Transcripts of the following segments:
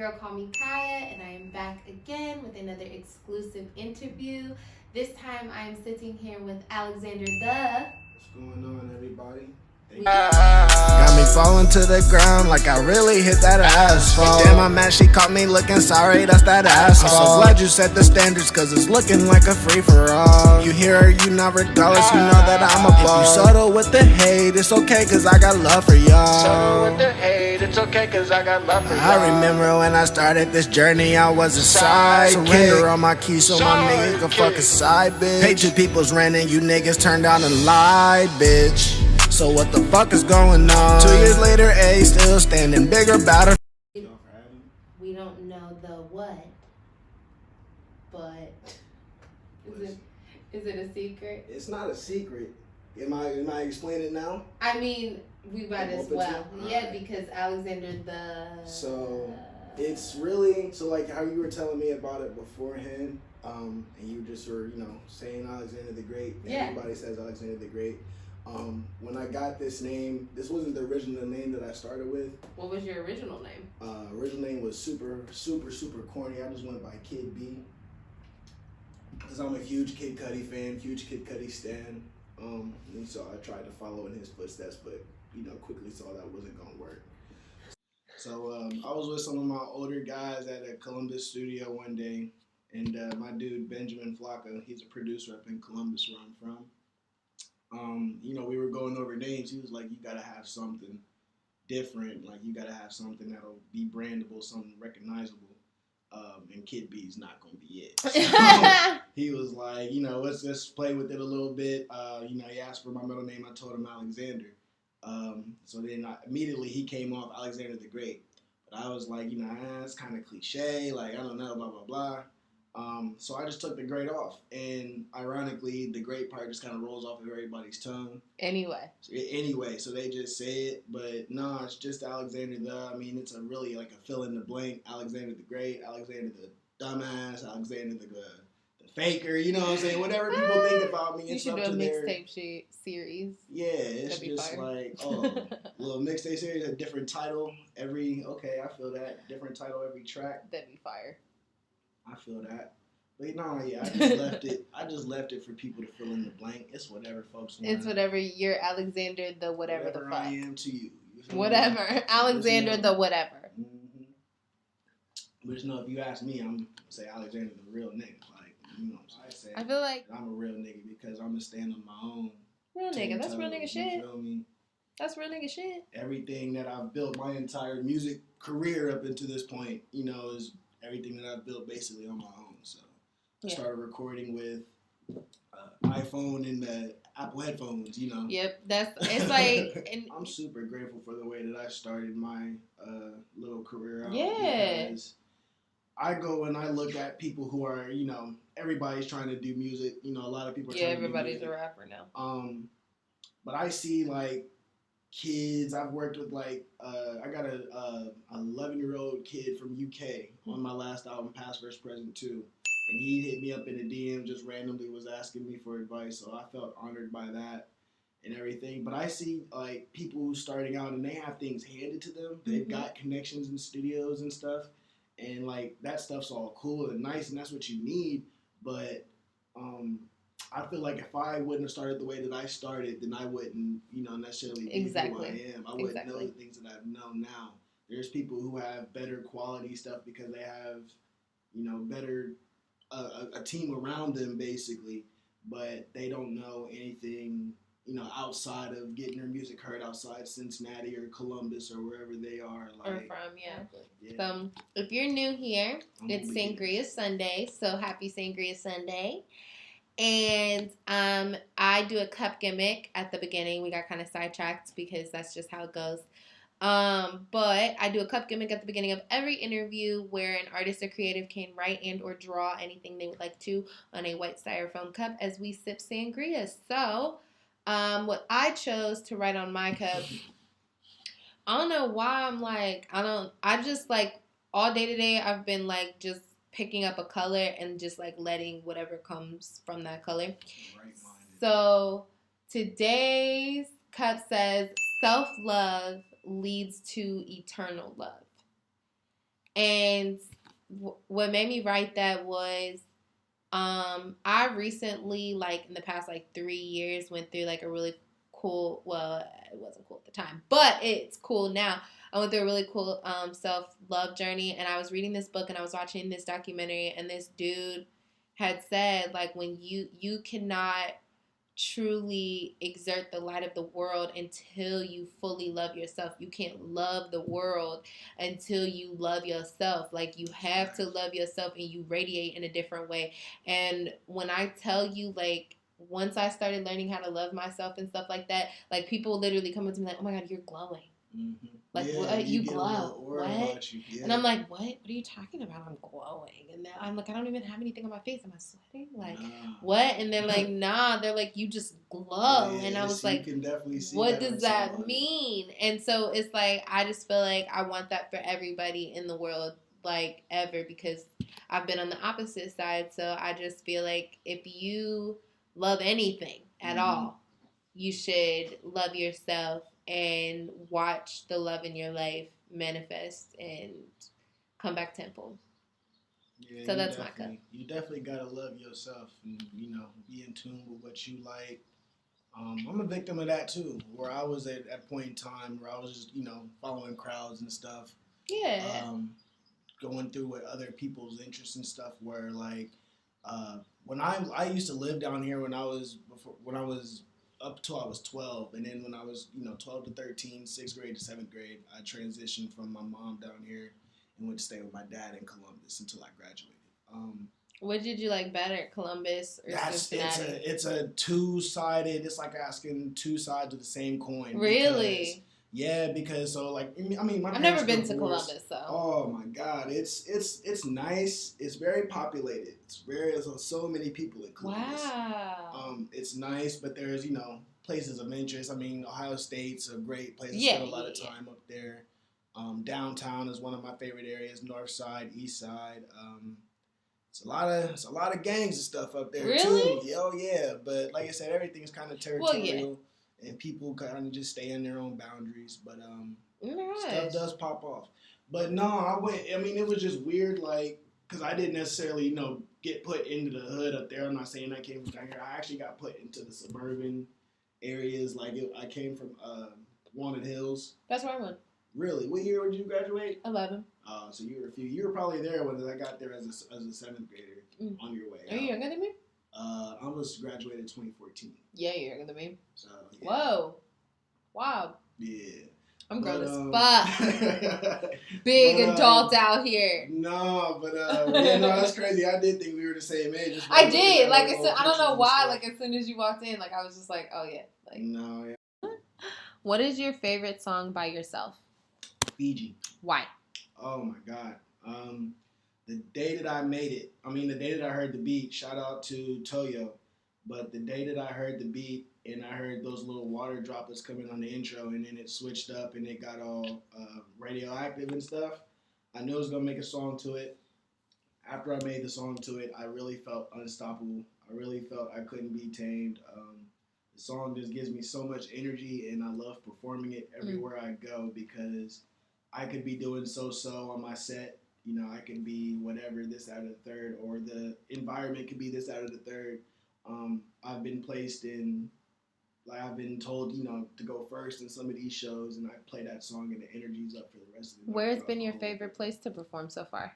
girl call me Kaya, and I am back again with another exclusive interview. This time I am sitting here with Alexander the. What's going on, everybody? Got me falling to the ground like I really hit that asphalt. Damn, I'm mad she caught me looking sorry, that's that asshole. I'm so glad you set the standards, cause it's looking like a free-for-all. You hear her, you not regardless, you know that I'm a ball. If you subtle with the hate, it's okay, cause I got love for y'all. Subtle with the hate, it's okay, cause I got love for y'all. I remember when I started this journey, I was a side Surrender on my keys so my niggas can fuck a side bitch. Paid two people's rent and you niggas turned down and lied, bitch. So what the fuck is going on? 2 years later, A still standing, bigger, badder. We don't know the what, but is it a secret? It's not a secret. Am I explaining it now? I mean, we might as well. Yeah, right. because Alexander the. So it's really like how you were telling me about it beforehand, and you just were saying Alexander the Great. Yeah. Everybody says Alexander the Great. When I got this name, this wasn't the original name that I started with. What was your original name? Original name was super corny. I just went by Kid B. Because I'm a huge Kid Cudi fan, huge Kid Cudi stan. And so I tried to follow in his footsteps, but quickly saw that wasn't gonna work. So I was with some of my older guys at a Columbus studio one day, and my dude Benjamin Flocka, he's a producer up in Columbus where I'm from. We were going over names. He was like, you gotta have something different. Like, you gotta have something that'll be brandable, something recognizable. And Kid B's not gonna be it. So he was like, let's play with it a little bit. He asked for my middle name. I told him Alexander. So then immediately he came off Alexander the Great. But I was like, it's kind of cliche. Like, I don't know, blah, blah, blah. So I just took the Great off, and ironically, the Great part just kind of rolls off of everybody's tongue. Anyway, so they just say it, but no, it's just Alexander the. I mean, it's really like a fill in the blank. Alexander the Great, Alexander the dumbass, Alexander the faker. You know what I'm saying? Whatever people think about me, it's you should up do a to their mixtape series. Yeah, it's just like little mixtape series, a different title every. Okay, I feel that different title every track. That'd be fire. I feel that. But I just left it for people to fill in the blank. It's whatever folks want. It's whatever you're Alexander the whatever the fuck. I am to you. Whatever. Alexander the whatever. Mm-hmm. But if you ask me, I'm gonna say Alexander the real nigga. Like, I say. I feel like I'm a real nigga because I'm gonna stand on my own. Real nigga. That's real nigga shit. You feel me? That's real nigga shit. Everything that I've built my entire music career up into this point, is everything that I've built basically on my own. So I started recording with iPhone and the Apple headphones, Yep, it's like. And I'm super grateful for the way that I started my little career out. Yeah. Because I go and I look at people who are, everybody's trying to do music. A lot of people are trying to do music. Everybody's a rapper now. But I see like kids. I've worked with like I got a 11-year-old kid from UK on my last album, Past First Present 2, and he hit me up in a DM just randomly, was asking me for advice, so I felt honored by that and everything. But I see like people who starting out and they have things handed to them. They've got connections in studios and stuff, and like that stuff's all cool and nice, and that's what you need. But I feel like if I wouldn't have started the way that I started, then I wouldn't, necessarily be who I am. I wouldn't know the things that I've known now. There's people who have better quality stuff because they have, better, a team around them basically, but they don't know anything, outside of getting their music heard outside Cincinnati or Columbus or wherever they are. Or from, So if you're new here, it's Sangria Sunday, so happy Sangria Sunday. And I do a cup gimmick at the beginning. We got kind of sidetracked because that's just how it goes. But I do a cup gimmick at the beginning of every interview where an artist or creative can write and or draw anything they would like to on a white styrofoam cup as we sip sangria. So what I chose to write on my cup, I don't know why I just like all day today I've been like just picking up a color and just like letting whatever comes from that color. So today's cup says self-love leads to eternal love. And what made me write that was I recently, like in the past like 3 years, went through like a really cool, well, it wasn't cool at the time, but it's cool now. I went through a really cool self-love journey, and I was reading this book and I was watching this documentary, and this dude had said, like, when you cannot truly exert the light of the world until you fully love yourself. You can't love the world until you love yourself. Like, you have to love yourself, and you radiate in a different way. And when I tell you, like, once I started learning how to love myself and stuff like that, like, people literally come up to me like, oh my God, you're glowing. Mm-hmm. Like, yeah, what? You glow. What? Yeah. And I'm like, what? What are you talking about? I'm glowing. And then I'm like, I don't even have anything on my face. Am I sweating? Like, what? And they're like, nah. They're like, you just glow. Yeah, and I was like, you can definitely see what does that mean? And so it's like, I just feel like I want that for everybody in the world, like, ever, because I've been on the opposite side. So I just feel like if you love anything at all, you should love yourself and watch the love in your life manifest and come back tenfold. Yeah, so that's my cup. You definitely gotta love yourself and, you know, be in tune with what you like. I'm a victim of that too, where I was at that point in time where I was just, you know, following crowds and stuff. Yeah. Going through with other people's interests and stuff, where like when I used to live down here when I was up till I was 12, and then when I was, you know, 12 to 13, 6th grade to 7th grade, I transitioned from my mom down here and went to stay with my dad in Columbus until I graduated. What did you like better, Columbus or Cincinnati? It's a two-sided. It's like asking two sides of the same coin. Really? Because so like I mean, I've never been to Columbus, so. Oh my God, it's nice. It's very populated. There's so many people in Columbus. Wow. It's nice, but there's, you know, places of interest. I mean, Ohio State's a great place to spend a lot of time up there. Downtown is one of my favorite areas. North Side, East Side. It's a lot of gangs and stuff up there too. Oh yeah, but like I said, everything's kind of territorial. And people kind of just stay in their own boundaries, but stuff does pop off. But no, it was just weird, like, because I didn't necessarily, you know, get put into the hood up there. I'm not saying I came from down here. I actually got put into the suburban areas. Like, I came from Walnut Hills. That's where I went. Really? What year did you graduate? 11. So you were probably there when I got there as a 7th grader on your way. Are you younger than me? I was graduated in 2014. Yeah, you're younger than me. So, yeah. Whoa. Wow. Yeah. I'm grown as fuck. Big adult out here. No, but that's crazy. I did think we were the same age. I did. Like, I don't know why. Like, as soon as you walked in, like, I was just like, oh yeah. Like, no, yeah. What is your favorite song by yourself? Fiji. Why? Oh my God. The day that I made it, the day that I heard the beat, shout out to Toyo, but the day that I heard the beat and I heard those little water droplets coming on the intro and then it switched up and it got all radioactive and stuff, I knew I was going to make a song to it. After I made the song to it, I really felt unstoppable. I really felt I couldn't be tamed. The song just gives me so much energy and I love performing it everywhere I go because I could be doing so-so on my set. You know, I can be whatever, this, that, or the third, or the environment could be this, that, or the third. I've been placed in, like, I've been told, you know, to go first in some of these shows, and I play that song, and the energy's up for the rest of the night. Where's been your favorite place to perform so far?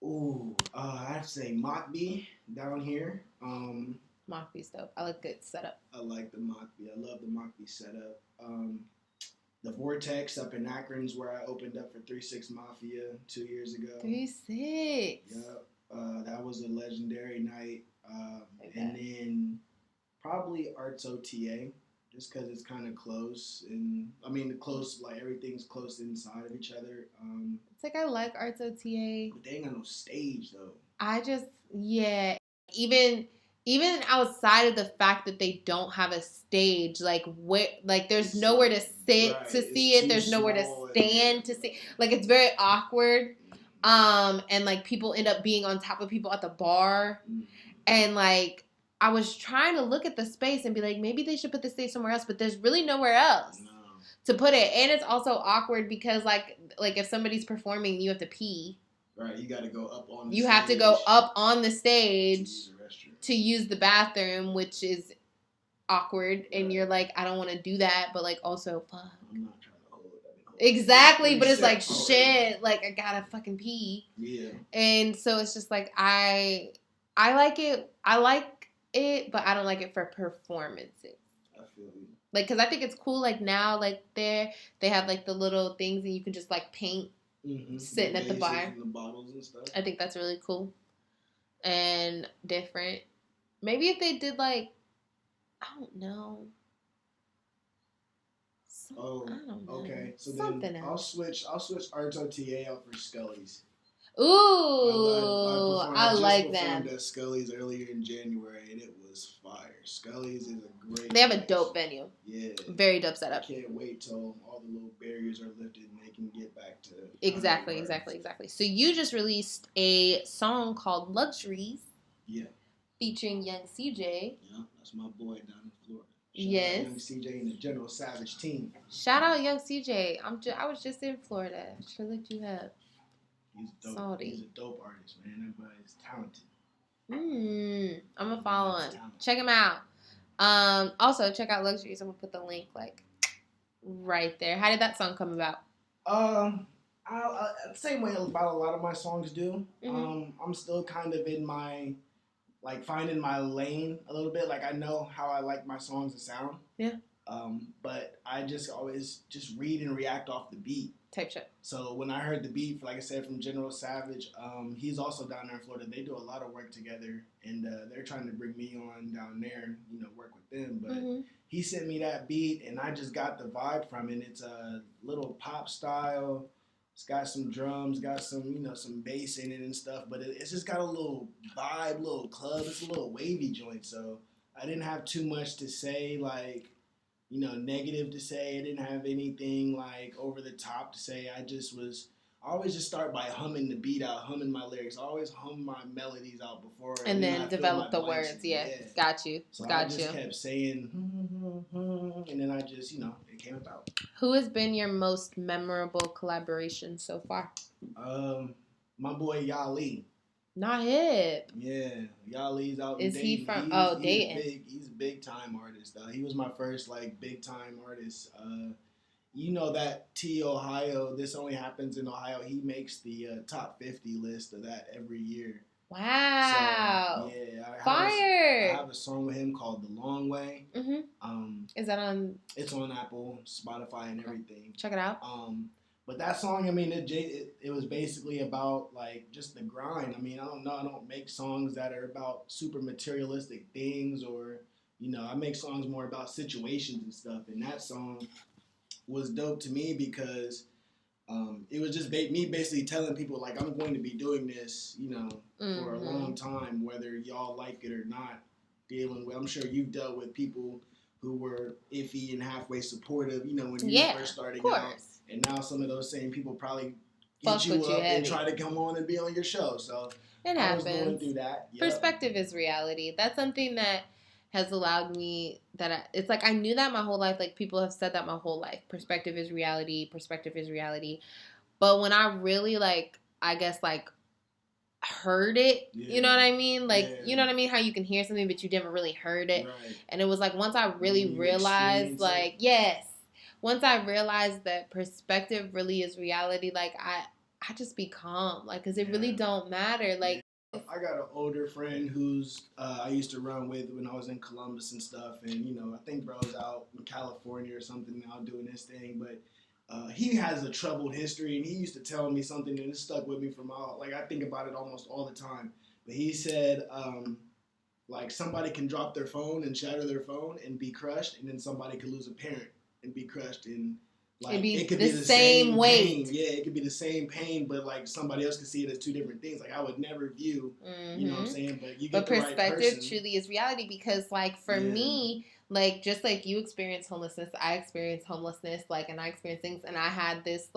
Ooh, I have to say Mockbee down here. Mockbee's dope. I like good setup. I like the Mockbee. I love the Mockbee setup. The Vortex up in Akron's where I opened up for 3-6 Mafia 2 years ago. 3-6. Yep. That was a legendary night. And then probably Arts OTA, just because it's kind of close. And close, like everything's close inside of each other. It's like I like Arts OTA. But they ain't got no stage though. Even outside of the fact that they don't have a stage, like there's nowhere to sit to see it. There's nowhere to stand to see. Like, it's very awkward. And like people end up being on top of people at the bar. And like, I was trying to look at the space and be like, maybe they should put the stage somewhere else, but there's really nowhere else. to put it. And it's also awkward because like if somebody's performing, you have to pee. Right, you got to go up on the You stage. have to go up on the stage to use the bathroom, which is awkward. And Right. you're like, I don't want to do that, but like also, fuck. I'm not trying to hold it. Exactly, but it's like, already. shit, like, I gotta fucking pee. Yeah. And so it's just like, I like it, but I don't like it for performances. I feel you. Like, because I think it's cool, like, now, like, they have, like, the little things and you can just, like, paint sitting at the bar. And the bottles and stuff. I think that's really cool and different. Maybe if they did, like, I don't know. I don't know. Okay. So something then else. I'll switch RTOTA out for Scully's. Ooh, I like them. I performed at Scully's earlier in January, and it was fire. Scully's is a great. They have a place. dope venue. Yeah. Very dope I setup. can't wait till all the little barriers are lifted and they can get back to. Exactly. So you just released a song called Luxuries. Yeah. Featuring Young CJ. Yeah, that's my boy down in Florida. Yes. Young CJ and the General Savage team. Shout out Young CJ. I was just in Florida. Should look you up. He's dope. Salty. He's a dope artist, man. Everybody's talented. I'm gonna follow him. Talented. Check him out. Also check out Luxuries. I'm gonna put the link like right there. How did that song come about? Same way about a lot of my songs do. Mhm. I'm still kind of in my finding my lane a little bit. Like I know how I like my songs to sound. Yeah. But I just always just read and react off the beat. Type shit. So when I heard the beat, like I said, from General Savage, he's also down there in Florida. They do a lot of work together, and they're trying to bring me on down there, work with them. But he sent me that beat, and I just got the vibe from it. It's a little pop style. It's got some drums, got some, some bass in it and stuff. But it's just got a little vibe, little club. It's a little wavy joint. So I didn't have too much to say, negative to say. I didn't have anything over the top to say. I always just start by humming the beat out, humming my lyrics. I always hum my melodies out before. And then develop the words. Yeah. Got you. So I just kept saying, and then I just, it came about. Who has been your most memorable collaboration so far? My boy Yali. Not Hip. Yeah, Yali's out in Is Dayton. he from? Dayton. He's a big time artist. He was my first big time artist. That T Ohio. This only happens in Ohio. He makes the top 50 list of that every year. Wow. So, yeah, Fire. I have a song with him called "The Long Way." Is that on? It's on Apple, Spotify, and everything. Check it out. But that song, it was basically about just the grind. I don't make songs that are about super materialistic things, or I make songs more about situations and stuff. And that song was dope to me because it was just me basically telling people I'm going to be doing this, for a long time, whether y'all like it or not. Dealing with, I'm sure you've dealt with people who were iffy and halfway supportive, when you first started out. And now some of those same people probably get you up and try to come on and be on your show. So it happens. I was going through that. Yep. Perspective is reality. That's something that has allowed me it's I knew that my whole life. People have said that my whole life. Perspective is reality. Perspective is reality. But when I really heard it, you know what I mean? You know what I mean? How you can hear something but you never really heard it. Right. And it was once I really realized yes. Once I realized that perspective really is reality, I just be calm, because it really don't matter. I got an older friend who's I used to run with when I was in Columbus and stuff, and I think bro's out in California or something now doing his thing, but he has a troubled history, and he used to tell me something and it stuck with me from I think about it almost all the time. But he said somebody can drop their phone and shatter their phone and be crushed, and then somebody could lose a parent and be crushed, and it could be the same weight. Pain. Yeah, it could be the same pain, but somebody else could see it as two different things. I would never view, you know what I'm saying? But you get the right person. But perspective truly is reality, because for me, just like you experienced homelessness, I experienced homelessness, and I experienced things, and I had this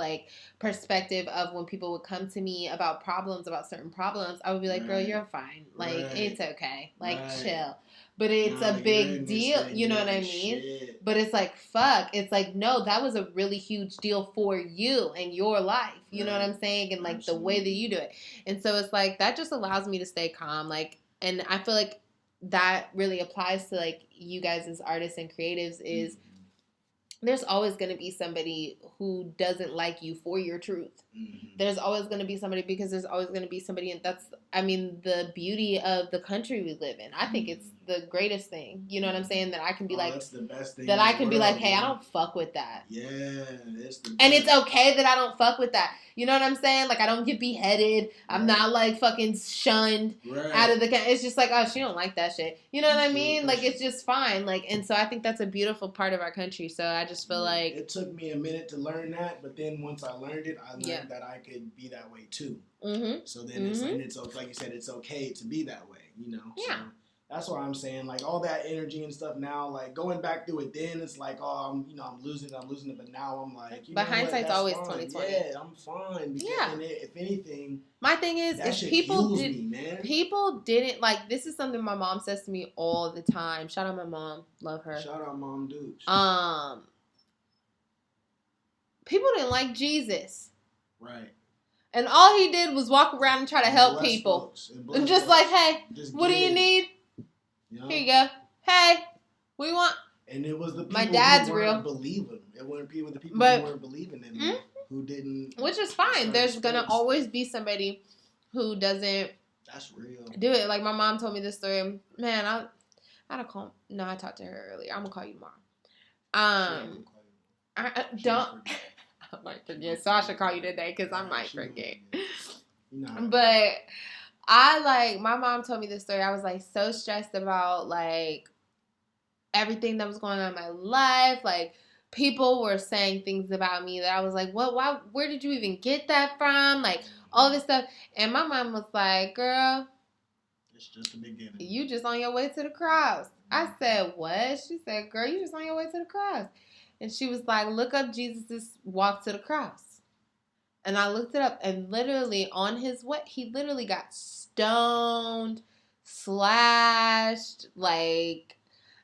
perspective of when people would come to me about certain problems, I would be like, girl, you're fine. It's okay. Chill. But it's a big deal. You know what I mean? But it's like, fuck. It's like, no, that was a really huge deal for you and your life. You know what I'm saying? And like the way that you do it. And so it's like, that just allows me to stay calm. Like, and I feel like that really applies to like you guys as artists and creatives is there's always going to be somebody who doesn't like you for your truth. There's always going to be somebody because there's always going to be somebody. And that's, I mean, the beauty of the country we live in. I think it's the greatest thing. You know what I'm saying? That I can be like, that's the best thing that I can be like, hey, I don't fuck with that. Yeah. It's the best. And it's okay that I don't fuck with that. You know what I'm saying? Like, I don't get beheaded. I'm not like fucking shunned out of the country. It's just like, oh, she don't like that shit. You know what I mean? Like, it's just fine. Like, and so I think that's a beautiful part of our country. So I just feel like it took me a minute to learn that, but then once I learned it, I learned that I could be that way too. So then it's like you said, it's okay to be that way. You know. Yeah. So that's why I'm saying, like, all that energy and stuff now, like, going back through it then, it's like, oh, I'm losing it, but now I'm like, you but know hindsight's what? always Fine. 2020. Yeah, I'm fine. Because and if anything, my thing is people didn't, like, this is something my mom says to me all the time. Shout out my mom. Love her. Shout out Mom Dukes. People didn't like Jesus. Right. And all he did was walk around and try to help people. And just like, hey, what do you need? Here you go. Hey, what do you want? And it was the people my dad's who weren't believing. It weren't people, the people who weren't believing in him, who didn't. Which is fine. There's going to always be somebody who doesn't. That's real. Do it. Like, my mom told me this story. Man, I had to call. No, I talked to her earlier. I'm going to call you tomorrow. I don't. I might forget. So I should call you today because I might forget. But my mom told me this story. I was like so stressed about like everything that was going on in my life. Like people were saying things about me that I was like, what? Why? Where did you even get that from? Like all this stuff. And my mom was like, girl, it's just the beginning. You just on your way to the cross. I said, what? She said, girl, you just on your way to the cross. And she was like, look up Jesus' walk to the cross. And I looked it up, and literally on his way, he literally got stoned, slashed, like,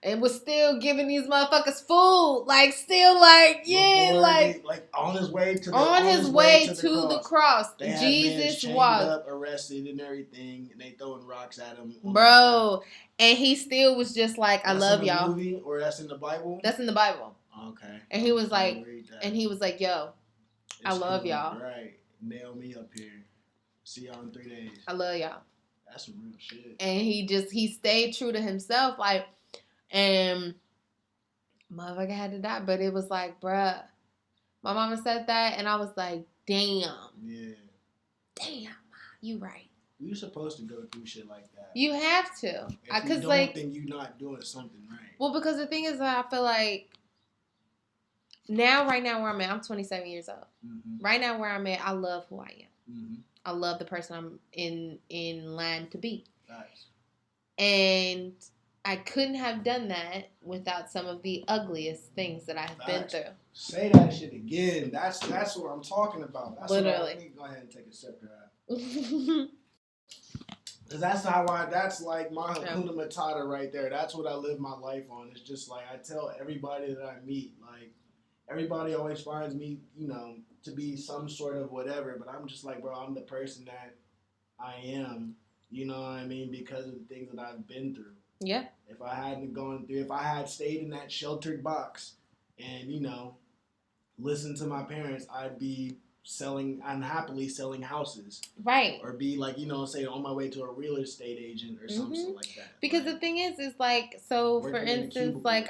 and was still giving these motherfuckers food. Like, still like, yeah, like on his way to the cross. They Jesus was walked. Arrested and everything, and they throwing rocks at him. Bro. And he still was just like, I love y'all. Movie, or that's in the Bible? That's in the Bible. Okay. And he was like, yo, I love y'all. Right. Nail me up here. See y'all in 3 days. I love y'all. That's some real shit. And he stayed true to himself. Like, and motherfucker had to die. But it was like, bruh, my mama said that. And I was like, damn. Yeah. Damn. You right. You're supposed to go through shit like that. You have to. If you don't, then you're not doing something right. Well, because the thing is that I feel like right now where I'm at, I'm 27 years old. Right now where I'm at, I love who I am. I love the person I'm in line to be. Nice. And I couldn't have done that without some of the ugliest things that I've been through. Say that shit again. That's what I'm talking about. That's literally. Let me go ahead and take a sip of that. Because that's like my Hakuna Matata right there. That's what I live my life on. It's just like I tell everybody that I meet, like, everybody always finds me, to be some sort of whatever, but I'm just like, bro, I'm the person that I am, you know what I mean, because of the things that I've been through. Yeah. If I had stayed in that sheltered box and, listened to my parents, I'd be unhappily selling houses. Right. Or be like, say on my way to a real estate agent or something like that. Because the thing is like, so for instance, like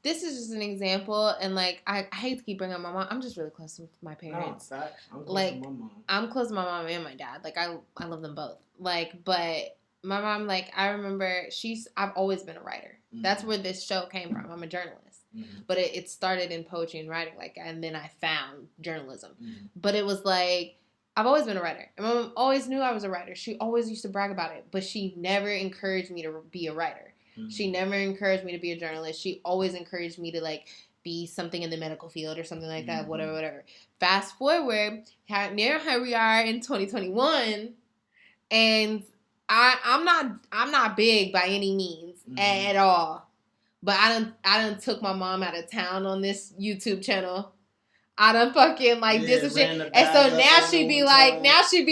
this is just an example, and like I hate to keep bringing up my mom. I'm just really close to my parents. No, I'm close to my mom. I'm close to my mom and my dad. Like I love them both. Like, but my mom, like, I remember I've always been a writer. That's where this show came from. I'm a journalist. But it started in poetry and writing, and then I found journalism. But it was like, I've always been a writer. And my mom always knew I was a writer. She always used to brag about it, but she never encouraged me to be a writer. She never encouraged me to be a journalist. She always encouraged me to, like, be something in the medical field or something like that, whatever. Fast forward, here we are in 2021, and I'm not big by any means at all. But I done took my mom out of town on this YouTube channel. I done fucking like this and shit. And so now she be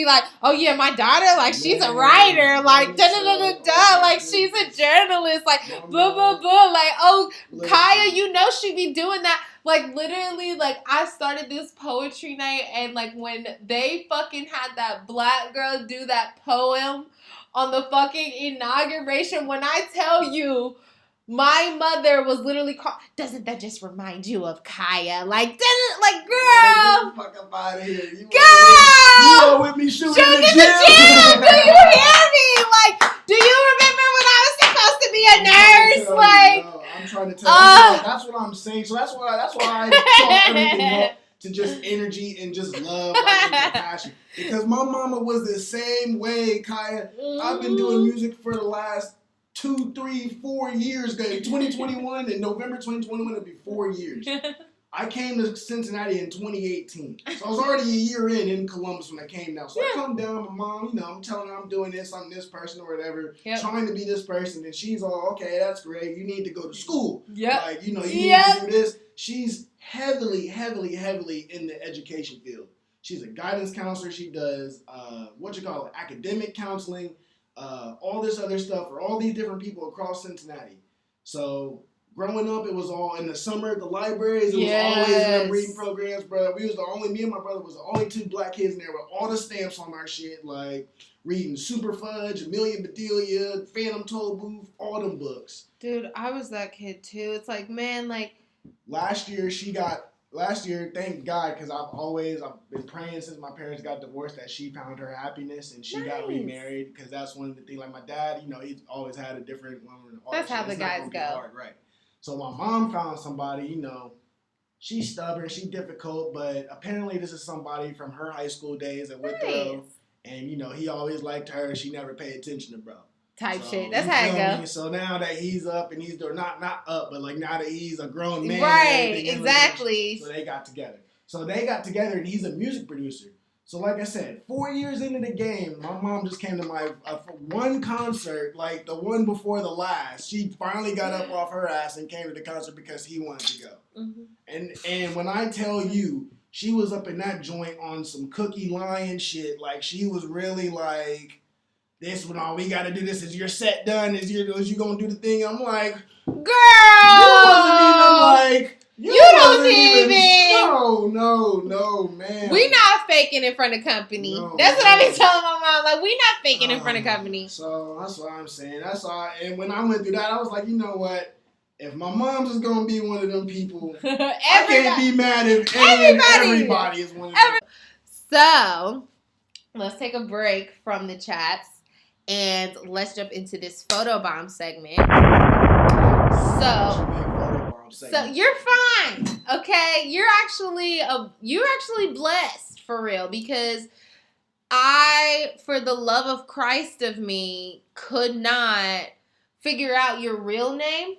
like, oh yeah, my daughter, like she's a writer, like da da da da da, like she's a journalist, like blah blah blah, like oh Kaya, you know she be doing that. Like literally, like I started this poetry night, and like when they fucking had that black girl do that poem on the fucking inauguration, when I tell you. My mother was literally called. Doesn't that just remind you of Kaya? Like, girl, Fuck up out of here, girl, you were with me shooting in the gym. Do you hear me? Like, do you remember when I was supposed to be a nurse? Like, no, I'm trying to tell you. That's what I'm saying. So that's why I chalk everything up to just energy and just love, like, and compassion. Because my mama was the same way, Kaya. I've been doing music for the last 2, 3, 4 years, guys. 2021 and November 2021 it'll be 4 years. I came to Cincinnati in 2018. So I was already a year in Columbus when I came down. So I come down, my mom, I'm telling her I'm doing this, I'm this person or whatever, trying to be this person, and she's all, okay, that's great. You need to go to school. Like, you need to do this. She's heavily in the education field. She's a guidance counselor. She does academic counseling. All this other stuff for all these different people across Cincinnati. So growing up, it was all in the summer at the libraries. It was always in the reading programs, bro. Me and my brother was the only 2 black kids in there with all the stamps on our shit, like reading Super Fudge, Amelia Bedelia, Phantom Toll Booth, all them books. Dude, I was that kid too. It's like, man, like last year, thank God, because I've been praying since my parents got divorced that she found her happiness and she got remarried, because that's one of the things. Like my dad, he's always had a different woman. That's how the guys go. Hard, right. So my mom found somebody, she's stubborn, she's difficult, but apparently this is somebody from her high school days at Withrow, and he always liked her. She never paid attention to bro. Type shit. That's how it goes. So now that he's up and he's not up, but like now that he's a grown man, right? Exactly. So they got together, and he's a music producer. So like I said, 4 years into the game, my mom just came to my one concert, like the one before the last. She finally got up off her ass and came to the concert because he wanted to go. Mm-hmm. And when I tell you, she was up in that joint on some Cookie Lion shit. Like she was really like. This one, all we gotta do this. Is your set done? Is you gonna do the thing? I'm like, girl, you wasn't even like, you don't even. No, man. We not faking in front of company. No, that's what I be telling my mom. Like, we not faking in front of company. So that's what I'm saying. That's all. And when I went through that, I was like, you know what? If my mom's is gonna be one of them people, I can't be mad if everybody is one of them. So let's take a break from the chats. And let's jump into this photobomb segment. So you're fine, okay? You're actually blessed for real, because I, for the love of Christ of me, could not figure out your real name.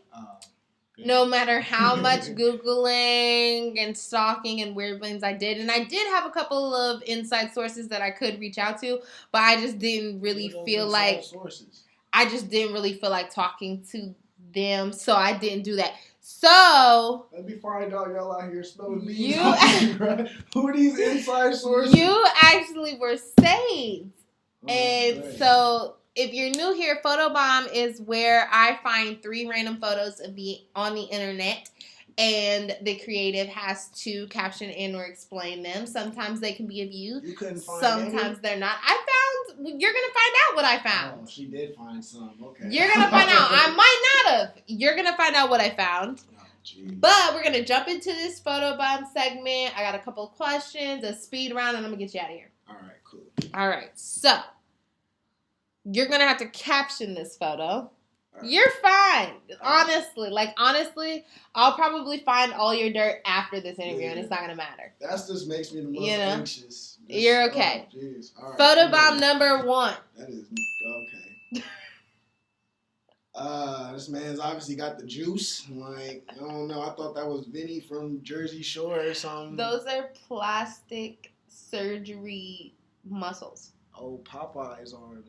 No matter how much Googling and stalking and weird things I did. And I did have a couple of inside sources that I could reach out to, but I just didn't really feel like talking to them, so I didn't do that. So before I dog y'all out here spilling beans, who are these inside sources? You actually were saved. So if you're new here, Photobomb is where I find 3 random photos on the internet, and the creative has to caption and or explain them. Sometimes they can be of you. You couldn't find Sometimes they're not. You're going to find out what I found. Oh, she did find some. Okay. You're going to find out. I might not have. You're going to find out what I found. But we're going to jump into this Photobomb segment. I got a couple of questions, a speed round, and I'm going to get you out of here. All right, cool. All right, so you're going to have to caption this photo. Right. You're fine. Honestly, I'll probably find all your dirt after this interview, and it's not going to matter. That just makes me the most anxious. You're okay. Oh, all right. Photobomb number 1. That is okay. This man's obviously got the juice. Like, I don't know. I thought that was Vinny from Jersey Shore or something. Those are plastic surgery muscles. Oh, Popeye's arms.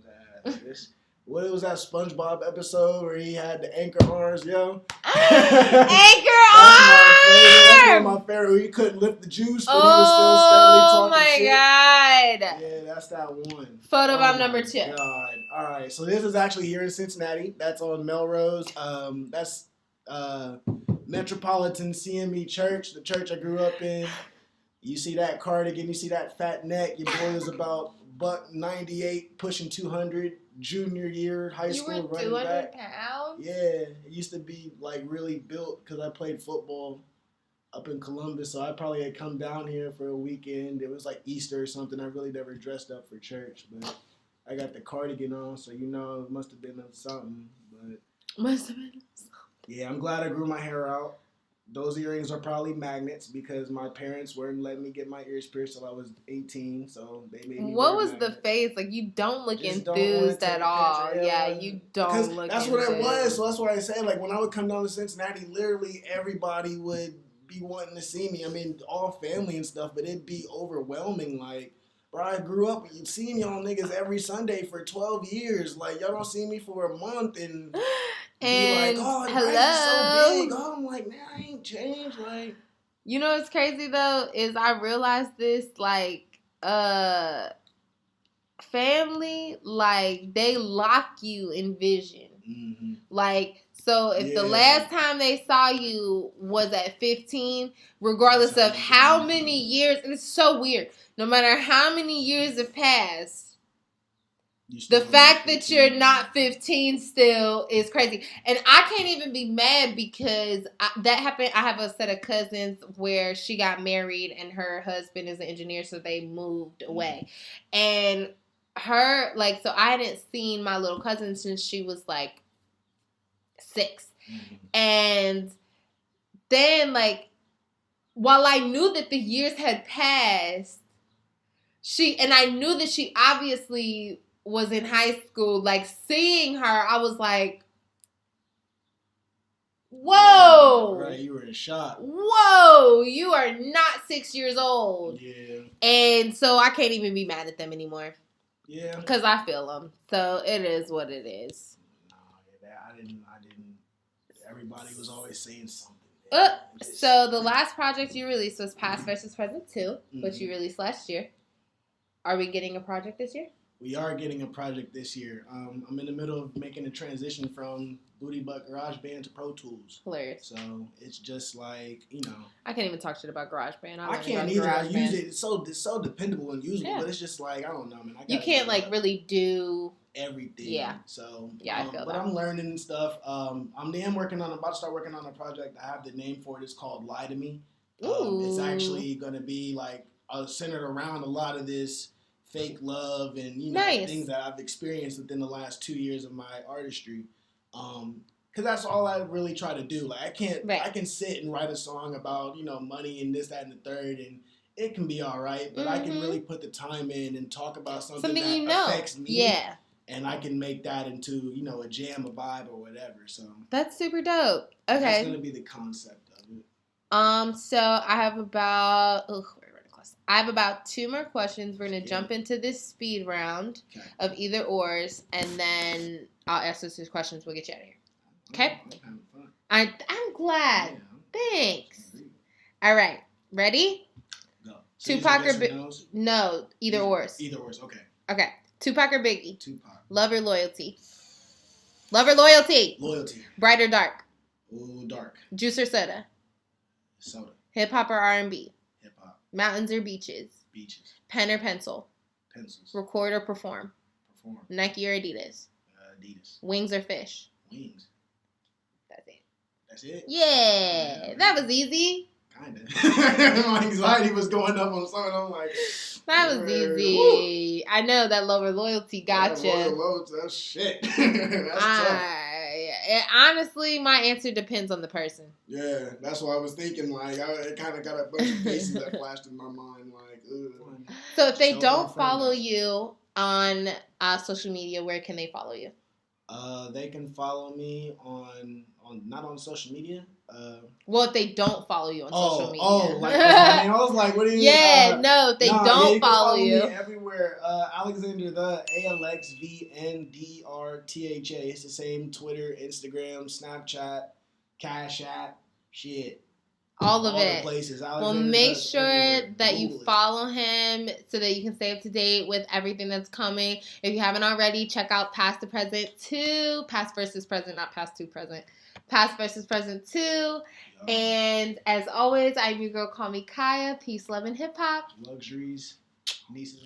what was that SpongeBob episode where he had the anchor arms, yo? Anchor That's arm! one of my favorite. Where he couldn't lift the juice, but he was still steadily talking shit. God. Yeah, that's that one. Photo bomb my number 2. God. All right, so this is actually here in Cincinnati. That's on Melrose. That's Metropolitan CME Church, the church I grew up in. You see that cardigan, you see that fat neck. Your boy is about $198, pushing 200. Junior year high school You were running 200 back. pounds? Yeah, it used to be like really built because I played football up in Columbus, so I probably had come down here for a weekend. It was like Easter or something. I really never dressed up for church, but I got the cardigan on, so you know it must have been something. But Must have been. yeah, I'm glad I grew my hair out. Those earrings are probably magnets because my parents weren't letting me get my ears pierced till I was 18, so they made me. What wear was magnets. the face? Like, you don't look Just don't wanna enthused take at a all. picture, Yeah, yeah. you don't Because look that's what it enthused. was. So that's why I say, like, when I would come down to Cincinnati, literally everybody would be wanting to see me. I mean, all family and stuff, but it'd be overwhelming. Like, bro, I grew up seeing y'all niggas every Sunday for 12 years. Like, y'all don't see me for a month and And be like, oh, hello. Bryce is so big. Oh, I'm like, man, I ain't changed. Like, You know what's crazy though is I realized this, like, family, like, they lock you in vision. mm-hmm. Like, so if the Yeah. last time they saw you was at 15, regardless That's of how how you many years, and it's so weird, no matter how many years have passed, the fact that you're not 15 still is crazy. And I can't even be mad because that happened. I have a set of cousins where she got married and her husband is an engineer, so they moved away. And her, like, so I hadn't seen my little cousin since she was like 6. Mm-hmm. And then, like, while I knew that the years had passed, I knew that she obviously was in high school, like, seeing her, I was like, whoa. Right, you were in shock. Whoa, you are not 6 years old. Yeah. And so I can't even be mad at them anymore. Yeah. Because I feel them. So it is what it is. No, I didn't. Everybody was always saying something. So the last project you released was Past vs. Present 2, which you released last year. Are we getting a project this year? We are getting a project this year. I'm in the middle of making a transition from Booty Butt GarageBand to Pro Tools. Hilarious. So it's just like, you know. I can't even talk shit about GarageBand. I can't either. I use it. It's so dependable and usable, but it's just like, I don't know, man. You can't, like, really do everything. Yeah. So yeah, I feel but that. I'm learning and stuff. I'm about to start working on a project. I have the name for it. It's called Lie to Me. It's actually gonna be like centered around a lot of this fake love and, you know, things that I've experienced within the last 2 years of my artistry. Because that's all I really try to do. Like, I can sit and write a song about, you know, money and this, that, and the third, and it can be all right. But I can really put the time in and talk about something that you know. affects me. Yeah. And I can make that into, you know, a jam, a vibe, or whatever. So that's super dope. Okay. That's going to be the concept of it. So I have about... I have about 2 more questions. We're going to jump into this speed round of either ors, and then I'll ask us these questions. We'll get you out of here. Okay? I'm glad. Yeah. Thanks. All right. Ready? Go. So Tupac or Biggie? No, either ors. Either ors, okay. Okay. Tupac or Biggie? Tupac. Love or loyalty? Love or loyalty? Loyalty. Bright or dark? Ooh, dark. Juice or soda? Soda. Hip-hop or R&B? Hip-hop. Mountains or beaches? Beaches. Pen or pencil? Pencils. Record or perform? Perform. Nike or Adidas? Adidas. Wings or fish? Wings. That's it. That's it? Yeah. That was easy. Kinda. My anxiety was going up on something. I'm like... That was easy. Woo. I know that lower loyalty gotcha. Loyalty, that's shit. That's tough. Honestly, my answer depends on the person. Yeah, that's what I was thinking. Like, it kind of got a bunch of faces that flashed in my mind. Like, ugh. So if they don't follow you on social media, where can they follow you? They can follow me on not on social media. Well, if they don't follow you on social media. I was like, what do you mean? Yeah, no, if they don't you follow me you. everywhere. Alexander the ALXVNDRTHA. It's the same Twitter, Instagram, Snapchat, Cash App, shit. All of the it. places. Well, make sure that you follow him so that you can stay up to date with everything that's coming. If you haven't already, check out Past to Present 2. Past versus Present, not Past to Present. Past versus Present 2. Yeah. And as always, I'm your girl, call me Kaya. Peace, love, and hip hop. Luxuries, nieces.